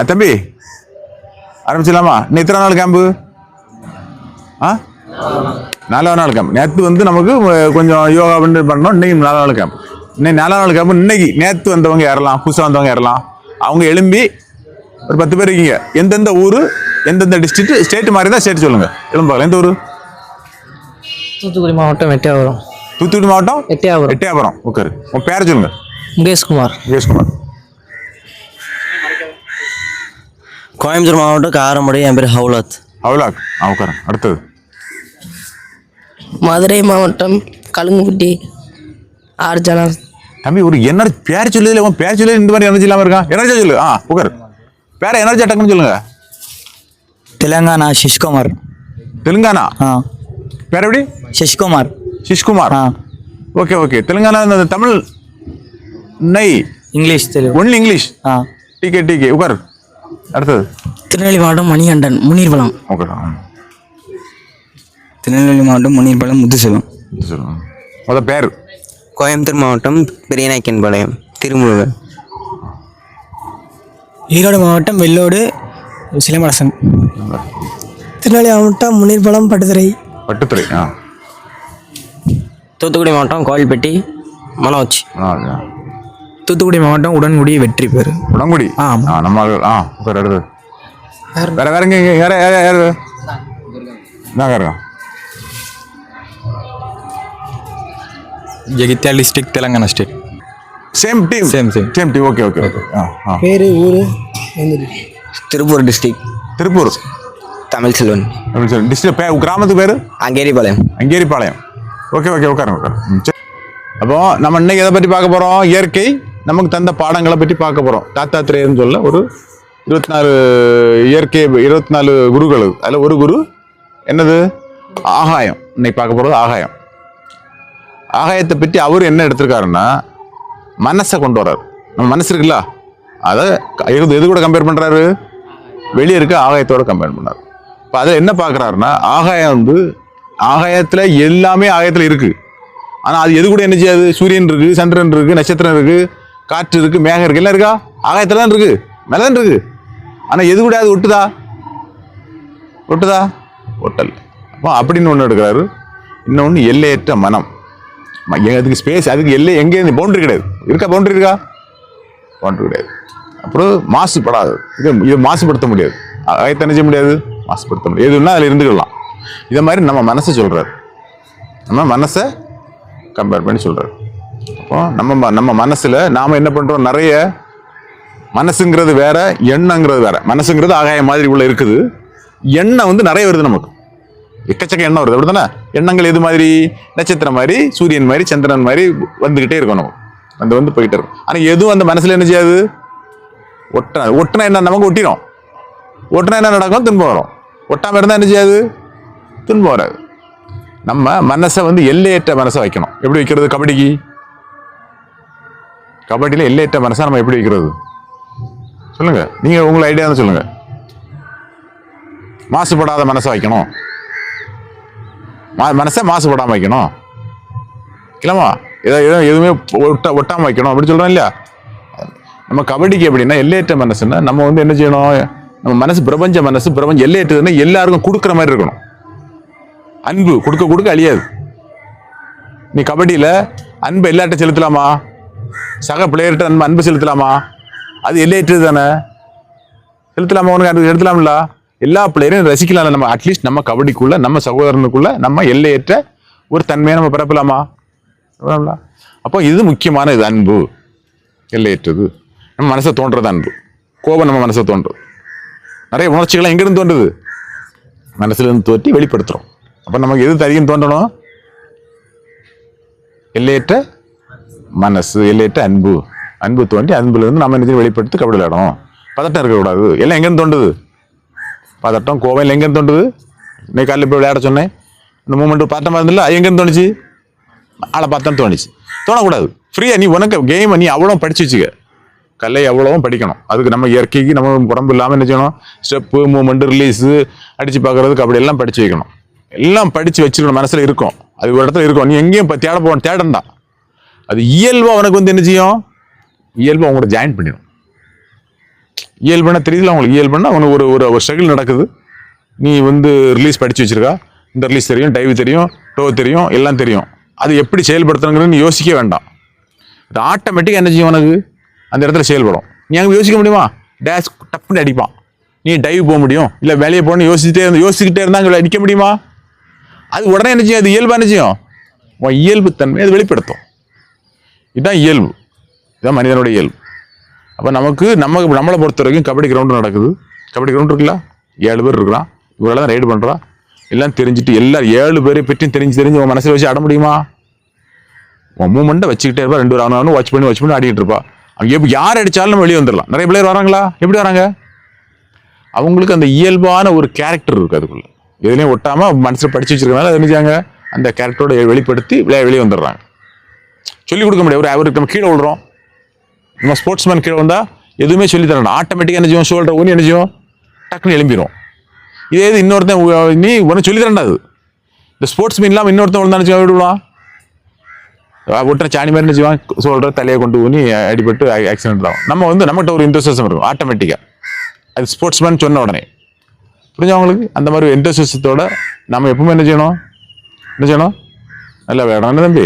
தம்பி ஆரம்பிச்சிடலாமா? இன்னும் எத்தனை நாள் கேம்பு? 4 நாள் கேம்ப். நேற்று வந்து நமக்கு கொஞ்சம் யோகா பண்ணோம். இன்னைக்கு 4 நாள் கேம்ப். இன்னைக்கு 4 நாள் கேம்ப். இன்னைக்கு நேற்று வந்தவங்க ஏறலாம், புதுசாக வந்தவங்க ஏறலாம். அவங்க எழும்பி ஒரு 10 பேர் இருக்கீங்க. எந்தெந்த ஊர், எந்தெந்த டிஸ்ட்ரிக்ட், ஸ்டேட் மாதிரி தான் ஸ்டேட் சொல்லுங்க. எழும்பாங்க. எந்த ஊர்? தூத்துக்குடி மாவட்டம் எட்டயபுரம். தூத்துக்குடி மாவட்டம் எட்டயபுரம். எட்டயபுரம். ஓகே. உங்க பேரை சொல்லுங்க. முகேஷ்குமார். முகேஷ்குமார். கோயம்புத்தூர் மாவட்டம் காரமடை. என் பேர் ஹவுலாத். ஹவுலாத். உட்காரன். அடுத்தது மதுரை மாவட்டம் கழுங்குப்பட்டி ஆர்ஜனா. தம்பி ஒரு எனர்ஜி பேர் சொல்லல. உன் பேர் சொல்லல இந்த மாதிரி எனர்ஜி இல்லாமல் இருக்கான். எனர்ஜி சொல்லு. உட்காரு. பேர எனர்ஜி அட்டக்குன்னு சொல்லுங்க. தெலுங்கானா சிஷ்குமார். தெலுங்கானா. பேர் எப்படி? சிஷ்குமார். சிஷ்குமார். Okay okay. தெலுங்கானா. தமிழ் நெய் இங்கிலீஷ் தெலுங்கு. Only English. டிகே டிகே. உட்காரு. அடுத்தது திருநெல்வேலி மாவட்டம் மணிகண்டன் முனீர்வளம். ஓகே. திருநெல்வேலி மாவட்டம் முனீர்பாளையம் முத்துசெல்வம். முத பேர். கோயம்புத்தூர் மாவட்டம் பெரியநாயக்கன்பாளையம் திருமுருகன். ஈரோடு மாவட்டம் வெள்ளோடு சிலம்பரசன். திருநெல்வேலி மாவட்டம் முனீர்வளம் பட்டுத்துறை. பட்டுத்துறை. தூத்துக்குடி மாவட்டம் கோவில்பட்டி மனோஜ். தூத்துக்குடி மாவட்டம் உடன்குடி வெற்றி பேர். உடன்குடி. நம்ம உட்கார். அடுத்தது வேற வேற எங்க யார யாரு நான் இருக்கேன். Jagtial district Telangana state. Same team. Same team. Okay okay okay. பேர் ஊர் திருப்பூர் டிஸ்ட்ரிக்ட். திருப்பூர். தமிழ் செல்வன். டிஸ்ட்ரிக்ட் கிராமத்துக்கு பேர் அங்கேரிபாளையம். அங்கேரிபாளையம். Okay okay. உட்காருங்க. அப்போ நம்ம இன்னைக்கு எதை பற்றி பார்க்க போகிறோம்? இயற்கை நமக்கு தந்த பாடங்களை பற்றி பார்க்க போகிறோம். தாத்தாத்திரேயர்னு சொல்ல ஒரு 24 இயற்கை 24 குருகள். அதில் ஒரு குரு என்னது? ஆகாயம். இன்னைக்கு பார்க்க போகிறது ஆகாயம். ஆகாயத்தை பற்றி அவர் என்ன எடுத்திருக்காருன்னா மனசை கொண்டு வர்றாரு. நம்ம மனசு இருக்குல்ல, அதை எது கூட கம்பேர் பண்ணுறாரு? வெளியே இருக்க ஆகாயத்தோட கம்பேர் பண்ணார். இப்போ அதில் என்ன பார்க்குறாருன்னா ஆகாயம் வந்து ஆகாயத்தில் எல்லாமே ஆகாயத்தில் இருக்குது. ஆனால் அது எது கூட என்ன செய்யாது? சூரியன் இருக்குது, சந்திரன் இருக்குது, நட்சத்திரம் இருக்குது, காற்று இருக்குது, மேகம் இருக்குது, எல்லாம் இருக்கா? ஆகாயத்தில் தான் இருக்குது, மேலே தான் இருக்குது. ஆனால் எது கூட அது ஒட்டுதா? ஒட்டல். அப்போ அப்படின்னு ஒன்று எடுக்கிறாரு. இன்னொன்று எல்லையற்ற மனம். அதுக்கு ஸ்பேஸ், அதுக்கு எல்லை எங்கேருந்து பவுண்டரி கிடையாது. இருக்கா? பவுண்டரி இருக்கா? பவுண்டரி கிடையாது. அப்புறம் மாசுபடாது. இது மாசுபடுத்த முடியாது. ஆகாயத்தை என்ன செய்ய முடியாது? மாசுபடுத்த முடியாது. எதுன்னா அதில் இருந்துக்கலாம். இதை மாதிரி நம்ம மனசை சொல்கிறார். நம்ம மனசை கம்பேர் பண்ணி சொல்கிறார். அப்போ நம்ம மனசில் நாம் என்ன பண்ணுறோம்? நிறைய மனசுங்கிறது வேற, எண்ணங்கிறது வேற. மனசுங்கிறது ஆகாயம் மாதிரி உள்ள இருக்குது. எண்ணம் வந்து நிறைய வருது. நமக்கு எக்கச்சக்க எண்ணம் வருது. அப்படி தானே? எண்ணங்கள் எது மாதிரி? நட்சத்திரம் மாதிரி, சூரியன் மாதிரி, சந்திரன் மாதிரி வந்துக்கிட்டே இருக்கும். நம்ம வந்து போயிட்டே இருக்கும். ஆனால் எதுவும் அந்த மனசில் என்ன செய்யாது? ஒட்டினா என்ன? நமக்கு ஒட்டிடும். ஒட்டினா என்ன நடக்கும்? துன்பம் வரும். ஒட்டாமல் இருந்தால் என்ன செய்யாது? துன்பம் வராது. நம்ம மனசை வந்து எல்லையற்ற மனசை வைக்கணும். எப்படி வைக்கிறது? கபடியில் எல்லையற்ற மனசை நம்ம எப்படி வைக்கிறது சொல்லுங்க. நீங்கள் உங்களை ஐடியா தான் சொல்லுங்க. மாசுபடாத மனசை வைக்கணும். மனசை மாசுபடாமல் வைக்கணும். இல்லைம்மா? எதுவுமே ஒட்டாமல் வைக்கணும் அப்படி சொல்கிறோம் இல்லையா? நம்ம கபடிக்கு எப்படின்னா எல்லையற்ற மனசுன்னா நம்ம வந்து என்ன செய்யணும்? நம்ம மனசு பிரபஞ்ச மனசு. பிரபஞ்சம் எல்லையற்றதுன்னா எல்லாருக்கும் கொடுக்குற மாதிரி இருக்கணும். அன்பு கொடுக்க அழியாது. நீ கபடியில் அன்பு எல்லார்ட்ட செலுத்தலாமா? சக பிளேயர்கிட்ட அன்பு செலுத்தலாமா? அது எல்லையற்றது தானே. செலுத்தலாமா? உனக்கு அது செலுத்தலாம்ல. எல்லா பிளேயரையும் ரசிக்கலாம்ல. நம்ம அட்லீஸ்ட் நம்ம கபடிக்குள்ள, நம்ம சகோதரனுக்குள்ள நம்ம எல்லையற்ற ஒரு தன்மையை நம்ம பரப்பலாமா? அப்போ இது முக்கியமான இது அன்பு. எல்லையற்றது. நம்ம மனசை தோன்றது அன்பு. கோபம் நம்ம மனசை தோன்றுது. நிறைய உணர்ச்சிகள்லாம் எங்கிருந்து தோன்றுது? மனசுலேருந்து தோற்றி வெளிப்படுத்துகிறோம். அப்போ நமக்கு எது அதிகம் தோன்றணும்? எல்லையற்ற மனசு, எல்லையற்ற அன்பு. அன்பு தோண்டி அன்புலேருந்து நம்ம என்ன வெளிப்படுத்தி கபடி விளையாடணும். பதட்டம் இருக்கக்கூடாது. எல்லாம் எங்கேருந்து தோன்றுது? பதட்டம், கோவம் எல்லாம் எங்கேருந்து தோன்றுது? இன்னைக்கு காலையில் போய் விளையாட சொன்னேன். இந்த மூமெண்ட் பதட்டமாக இருந்தில்ல, எங்கேருந்து தோணுச்சு? ஆளை பார்த்தோன்னு தோணுச்சு. தோணக்கூடாது. ஃப்ரீயாக நீ உனக்கு கேமை நீ அவ்வளோ படிச்சு வச்சுக்க. கலை அவ்வளோவும் படிக்கணும். அதுக்கு நம்ம இயற்கைக்கு நம்ம உடம்பு இல்லாமல் என்ன செய்யணும்? ஸ்டெப்பு, மூமெண்ட்டு, ரிலீஸு, அடித்து பார்க்குறதுக்கு அப்படி எல்லாம் படித்து வைக்கணும். எல்லாம் படித்து வச்சுக்கணும். மனசில் இருக்கும். அது ஒரு இடத்துல இருக்கும். நீ எங்கேயும் தேடண்டா. அது இயல்பாக உனக்கு வந்து என்ன செய்யும்? இயல்பாக உங்களோட ஜாயின் பண்ணிடும். இயல்புனா தெரியுதுல உங்களுக்கு, இயல்புனா உனக்கு ஒரு ஸ்ட்ரகிள் நடக்குது. நீ வந்து ரிலீஸ் படித்து வச்சிருக்கா, இந்த ரிலீஸ் தெரியும், டைவ் தெரியும், டோ தெரியும், எல்லாம் தெரியும். அது எப்படி செயல்படுத்தணுங்கிறது நீ யோசிக்க வேண்டாம். இது ஆட்டோமேட்டிக் எனர்ஜி உனக்கு அந்த இடத்துல செயல்படும். நீ அங்கே யோசிக்க முடியுமா? டேஷ் டப்புன்னு அடிப்பான். நீ டைவ் போக முடியும், இல்லை வேலையை போகணும்னு யோசிச்சுக்கிட்டே இருந்தால் அங்கே நிற்க முடியுமா? அது உடனே என்ன செய்யும்? அது இயல்பு என்ன செய்யும்? உன் இயல்பு தன்மை அது வெளிப்படுத்தும். இதுதான் இயல்பு, இதுதான் மனிதனுடைய இயல்பு. அப்போ நம்மளை பொறுத்த வரைக்கும் கபடி கிரவுண்டு நடக்குது. கபடி கிரவுண்ட் இருக்குல்ல, 7 பேர் இருக்கிறான், இவரெல்லாம் தான் ரைடு பண்ணுறா, எல்லாம் தெரிஞ்சுட்டு எல்லாரும் 7 பேரை பற்றியும் தெரிஞ்சு உன் மனசில் வச்சு ஆட முடியுமா? உன் மூமெண்ட்டை வச்சுக்கிட்டே இருப்பா, 2 பேர் ஆனாலும் வாட்ச் பண்ணி ஆடிக்கிட்டு இருப்பா. அவங்க யார் அடித்தாலும் நம்ம வெளியே வந்துடலாம். நிறைய பிள்ளையர் வராங்களா? எப்படி வராங்க? அவங்களுக்கு அந்த இயல்பான ஒரு கேரக்டர் இருக்குது அதுக்குள்ள, எதுலையும் ஒட்டாமல் மனசில் படித்து வச்சிருக்கனால அது நினைச்சாங்க அந்த கேரக்டரோட வெளிப்படுத்தி வெளியே வந்துடுறாங்க. சொல்லிக் கொடுக்க முடியாது. அவருக்கு நம்ம கீழே விடுறோம், நம்ம ஸ்போர்ட்ஸ்மேன் கீழே வந்தால் எதுவுமே சொல்லி தரணும். ஆட்டோமேட்டிக்காக என்ன செய்வோம்? ஷோல்டர் ஊனி என்ன செய்வோம்? டக்குன்னு எழும்பிடும். இதே இது இன்னொருத்தன் நீ ஒன்று சொல்லி தரண்டாது. இந்த ஸ்போர்ட்ஸ் மீன் இல்லாமல் இன்னொருத்தன் விழுந்தான்னு விடுவான், ஒட்டுற சாணி மாதிரி நினைச்சுவான், ஷோல்டர் தலையை கொண்டு ஊனி அடிபட்டு ஆக்சிடென்ட் ஆகும். நம்மகிட்ட ஒரு இன்ட்ரெஸ்ட் இருக்கும் ஆட்டோமேட்டிக்காக, அது ஸ்போர்ட்ஸ்மேன் சொன்ன உடனே புரிஞ்சவங்களுக்கு. அந்த மாதிரி ஒரு இன்ட்ரெஸ்டோட நம்ம எப்பவுமே என்ன செய்யணும்? நல்லா விளையாடணும் தம்பி.